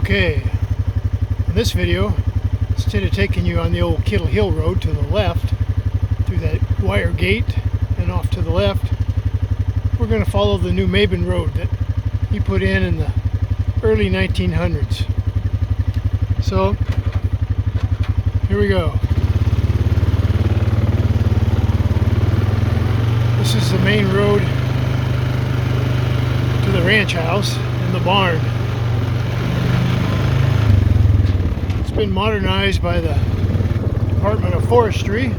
Okay, in this video, instead of taking you on the old Kettle Hill road to the left, through that wire gate and off to the left, we're going to follow the new Maben road that he put in the early 1900s. So, here we go. This is the main road to the ranch house and the barn. It's been modernized by the Department of Forestry.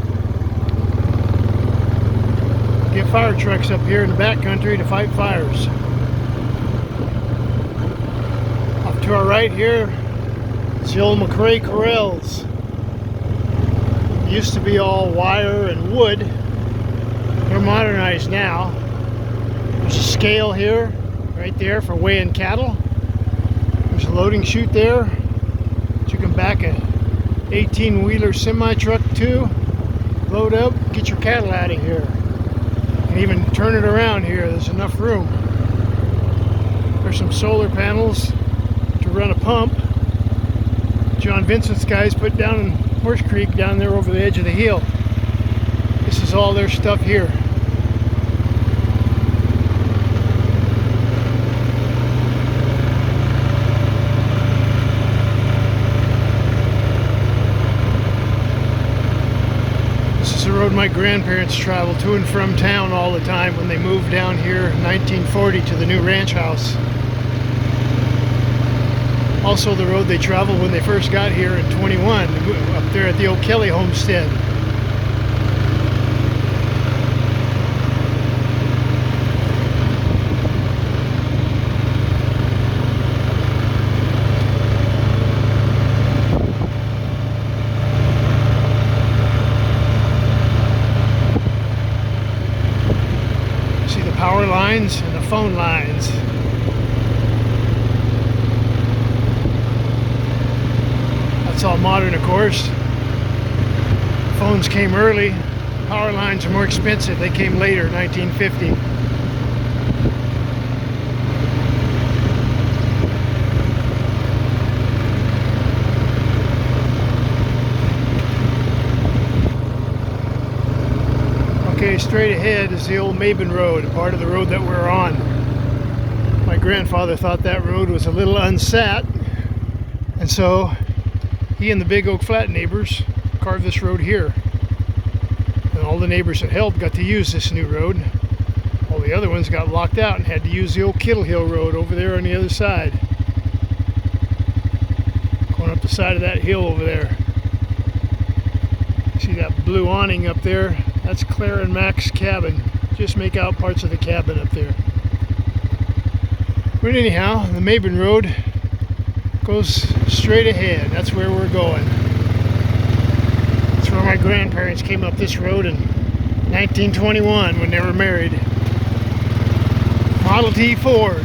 Get fire trucks up here in the backcountry to fight fires. Off to our right here, it's the old McCray corrals. It used to be all wire and wood. They're modernized now. There's a scale here, right there for weighing cattle. There's a loading chute there that you can back a 18-wheeler semi-truck to, load up, get your cattle out of here. You can even turn it around here, there's enough room. There's some solar panels to run a pump. John Vincent's guys put down in Horse Creek down there over the edge of the hill. This is all their stuff here. This is the road my grandparents traveled to and from town all the time when they moved down here in 1940 to the new ranch house. Also the road they traveled when they first got here in 21, up there at the old Kelly homestead. See the power lines and the phone lines. It's all modern, of course. Phones came early. Power lines are more expensive. They came later, 1950. Okay, straight ahead is the old Maben Road, a part of the road that we're on. My grandfather thought that road was a little unsat, and so he and the Big Oak Flat neighbors carved this road here. And all the neighbors that helped got to use this new road. All the other ones got locked out and had to use the old Kettle Hill road over there on the other side. Going up the side of that hill over there. See that blue awning up there? That's Claire and Mac's cabin. Just make out parts of the cabin up there. But anyhow, the Maben Road goes straight ahead. That's where we're going. That's where my grandparents came up this road in 1921 when they were married. Model T Ford.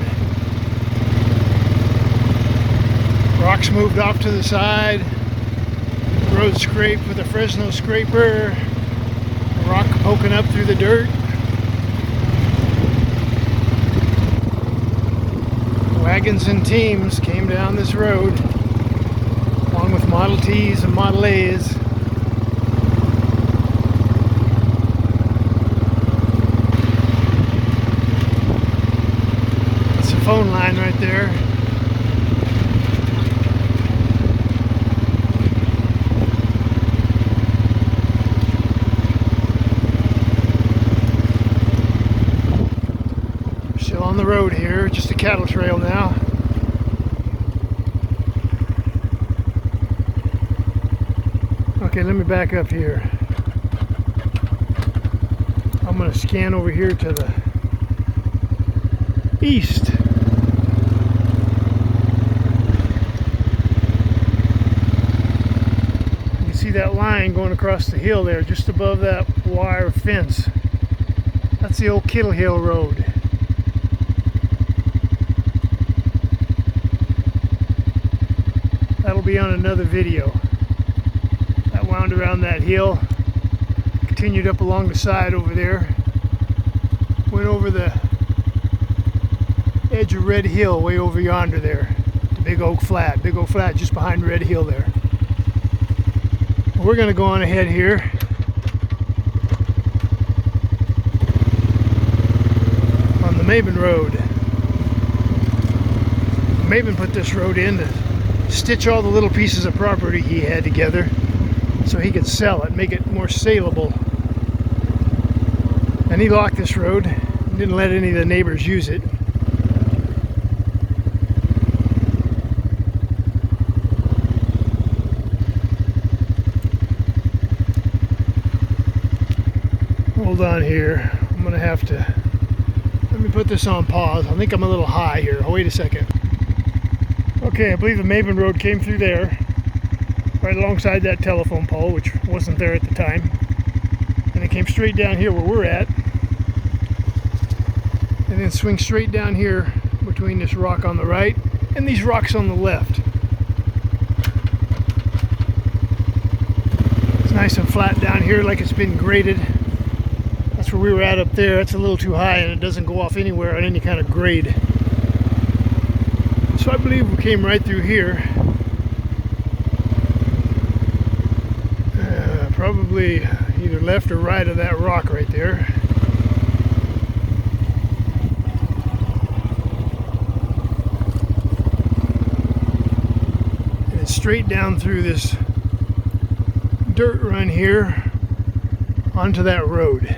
Rocks moved off to the side. The road scraped with a Fresno scraper. The rock poking up through the dirt. Wagons and teams came down this road, along with Model Ts and Model As. That's the phone line right there. Still on the road here, just a cattle trail now. Okay, let me back up here. I'm going to scan over here to the east. You can see that line going across the hill there, just above that wire fence. That's the old Kettle Hill road. That'll be on another video. That wound around that hill, continued up along the side over there, went over the edge of Red Hill way over yonder there to Big Oak Flat just behind Red Hill there. We're going to go on ahead here. On the Maben Road. Maben put this road in to stitch all the little pieces of property he had together so he could sell it, make it more saleable. And he locked this road, didn't let any of the neighbors use it. Hold on here, I'm gonna have to, let me put this on pause. I think I'm a little high here. Wait a second. Okay, I believe the Maben Road came through there, right alongside that telephone pole, which wasn't there at the time. And it came straight down here where we're at. And then swing straight down here between this rock on the right and these rocks on the left. It's nice and flat down here like it's been graded. That's where we were at up there. It's a little too high and it doesn't go off anywhere on any kind of grade. So I believe we came right through here. Probably either left or right of that rock right there. And it's straight down through this dirt run here onto that road.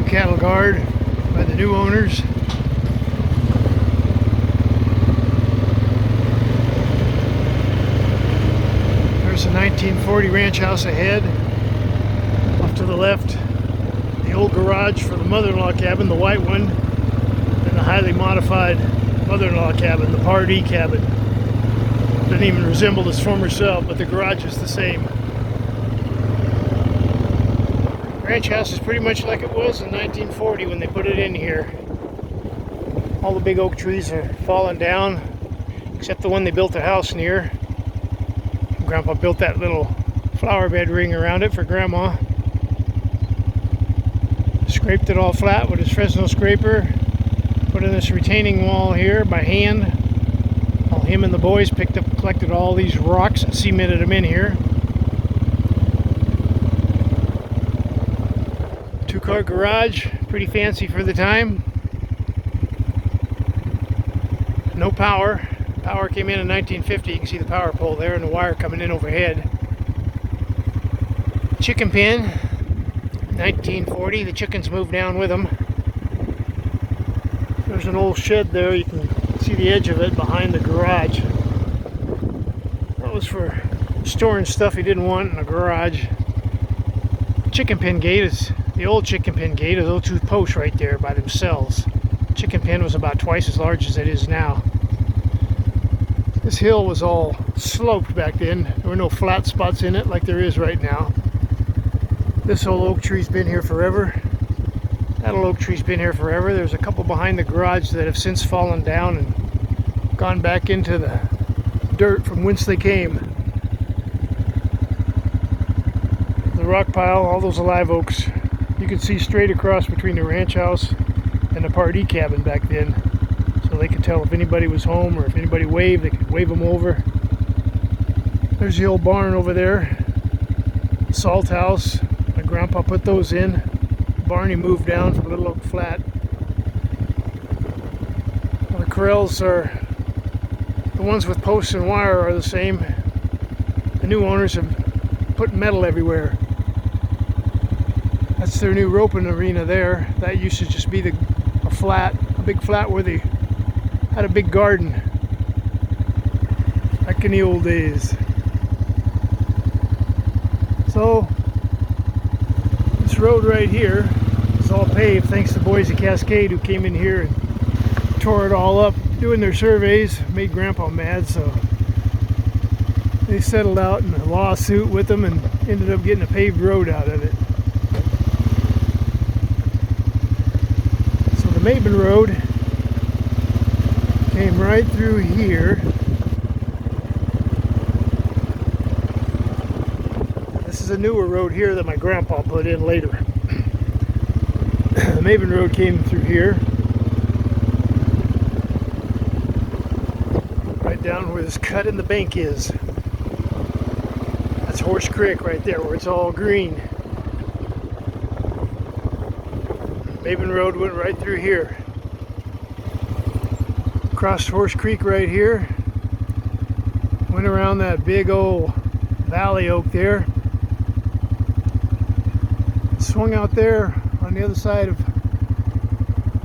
Cattle guard by the new owners. There's a 1940 ranch house ahead. Off to the left, the old garage for the mother-in-law cabin, the white one, and the highly modified mother-in-law cabin, the Pardee cabin. Doesn't even resemble its former self, but the garage is the same. Ranch house is pretty much like it was in 1940 when they put it in here. All the big oak trees are falling down, except the one they built the house near. Grandpa built that little flower bed ring around it for Grandma. Scraped it all flat with his Fresno scraper. Put in this retaining wall here by hand. All him and the boys collected all these rocks and cemented them in here. Two-car garage, pretty fancy for the time. No power. Power came in 1950. You can see the power pole there and the wire coming in overhead. Chicken pen, 1940. The chickens moved down with them. There's an old shed there. You can see the edge of it behind the garage. That was for storing stuff he didn't want in a garage. Chicken pen gate is the old chicken pen gate. Those two posts right there by themselves. Chicken pen was about twice as large as it is now. This hill was all sloped back then. There were no flat spots in it like there is right now. This old oak tree's been here forever. That old oak tree's been here forever. There's a couple behind the garage that have since fallen down and gone back into the dirt from whence they came. The rock pile, all those live oaks, you could see straight across between the ranch house and the Pardee cabin back then. So they could tell if anybody was home or if anybody waved, they could wave them over. There's the old barn over there. Salt house. My grandpa put those in. Barney moved down from Little Oak Flat. Well, the corrals are, the ones with posts and wire are the same. The new owners have put metal everywhere. That's their new roping arena there. That used to just be a big flat where they had a big garden back in the old days. So this This road right here is all paved thanks to Boise Cascade, who came in here and tore it all up doing their surveys. Made Grandpa mad, so they settled out in a lawsuit with them and ended up getting a paved road out of it. So the Maben Road came right through here. This is a newer road here that my grandpa put in later. The Maben Road came through here, right down where this cut in the bank is. That's Horse Creek right there where it's all green. Maben Road went right through here. Crossed Horse Creek right here. Went around that big old valley oak there. Swung out there on the other side of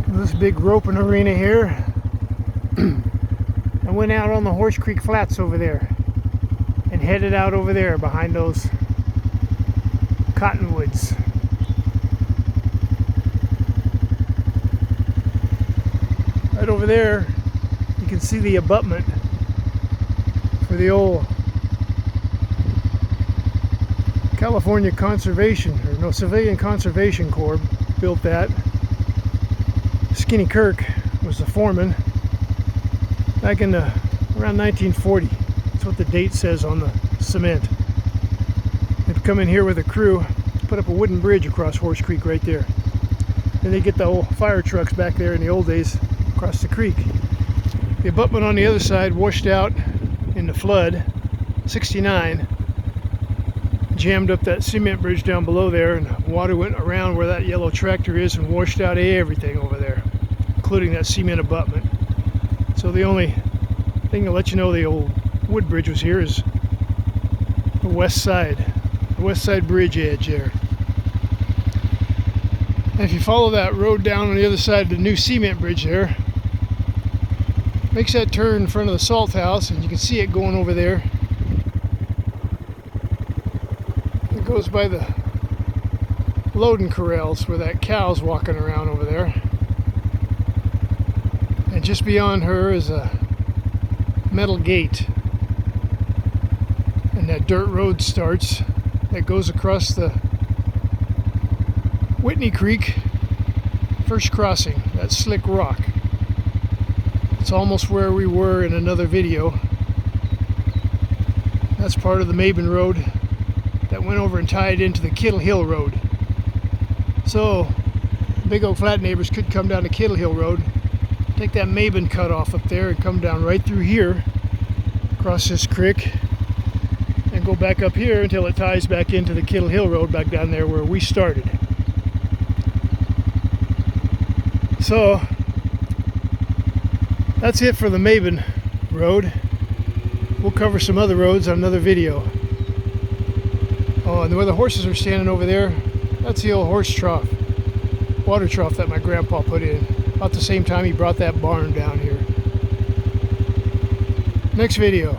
this big roping arena here. And went out on the Horse Creek Flats over there. And headed out over there behind those cottonwoods. Right over there, you can see the abutment for the old California Conservation, or no, Civilian Conservation Corps built that. Skinny Kirk was the foreman back in around 1940. That's what the date says on the cement. They'd come in here with a crew, put up a wooden bridge across Horse Creek right there. Then they get the old fire trucks back there in the old days across the creek. The abutment on the other side washed out in the flood, 69. Jammed up that cement bridge down below there, and water went around where that yellow tractor is and washed out everything over there, including that cement abutment. So the only thing to let you know the old wood bridge was here is the west side bridge edge there. And if you follow that road down on the other side of the new cement bridge there, makes that turn in front of the salt house, and you can see it going over there. It goes by the loading corrals where that cow's walking around over there. And just beyond her is a metal gate. And that dirt road starts that goes across the Whitney Creek first crossing, that slick rock. It's almost where we were in another video. That's part of the Maben Road that went over and tied into the Kettle Hill Road. So Big Oak Flat neighbors could come down to Kettle Hill Road, take that Maben cut off up there and come down right through here, across this creek, and go back up here until it ties back into the Kettle Hill Road back down there where we started. So that's it for the Maben Road. We'll cover some other roads on another video. Oh, and where the horses are standing over there, that's the old horse trough, water trough that my grandpa put in about the same time he brought that barn down here. Next video.